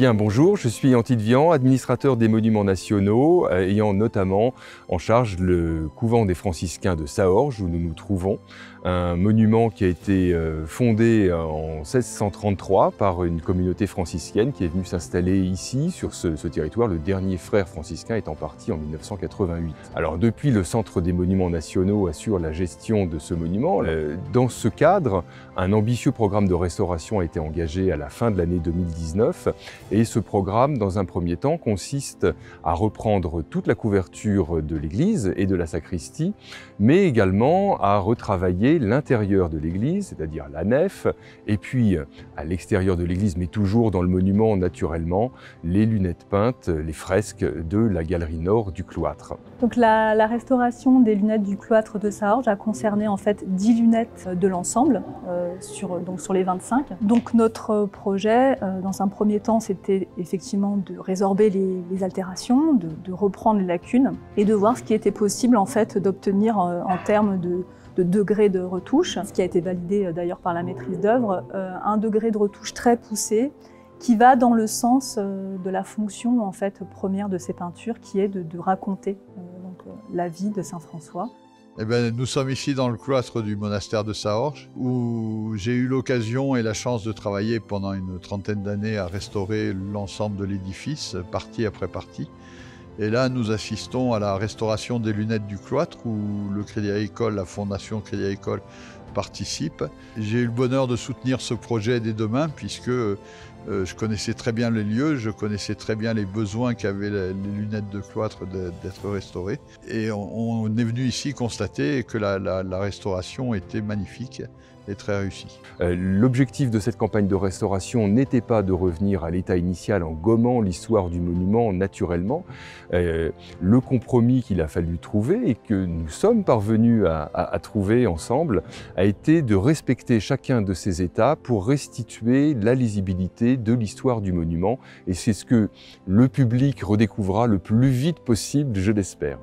Bien, bonjour, je suis Antide Vian, administrateur des monuments nationaux, ayant notamment en charge le couvent des franciscains de Saorge, où nous nous trouvons. Un monument qui a été fondé en 1633 par une communauté franciscaine qui est venue s'installer ici, sur ce territoire, le dernier frère franciscain étant parti en 1988. Alors depuis, le Centre des monuments nationaux assure la gestion de ce monument. Dans ce cadre, un ambitieux programme de restauration a été engagé à la fin de l'année 2019. Et ce programme, dans un premier temps, consiste à reprendre toute la couverture de l'église et de la sacristie, mais également à retravailler l'intérieur de l'église, c'est-à-dire la nef, et puis à l'extérieur de l'église, mais toujours dans le monument naturellement, les lunettes peintes, les fresques de la galerie nord du cloître. Donc la restauration des lunettes du cloître de Saorge a concerné en fait 10 lunettes de l'ensemble, sur les 25. Donc notre projet, dans un premier temps, c'était effectivement de résorber les altérations, de reprendre les lacunes et de voir ce qui était possible en fait d'obtenir en termes de degré de retouche, ce qui a été validé d'ailleurs par la maîtrise d'œuvre, un degré de retouche très poussé qui va dans le sens de la fonction en fait première de ces peintures, qui est de raconter la vie de Saint François. Eh bien, nous sommes ici dans le cloître du monastère de Saorge, où j'ai eu l'occasion et la chance de travailler pendant une trentaine d'années à restaurer l'ensemble de l'édifice, partie après partie. Et là, nous assistons à la restauration des lunettes du cloître, où le Crédit Agricole, la Fondation Crédit Agricole, participe. J'ai eu le bonheur de soutenir ce projet dès demain, puisque je connaissais très bien les lieux, je connaissais très bien les besoins qu'avaient les lunettes de cloître d'être restaurées. Et on est venu ici constater que la restauration était magnifique et très réussie. L'objectif de cette campagne de restauration n'était pas de revenir à l'état initial en gommant l'histoire du monument naturellement. Le compromis qu'il a fallu trouver et que nous sommes parvenus à trouver ensemble a été de respecter chacun de ces états pour restituer la lisibilité de l'histoire du monument. Et c'est ce que le public redécouvrira le plus vite possible, je l'espère.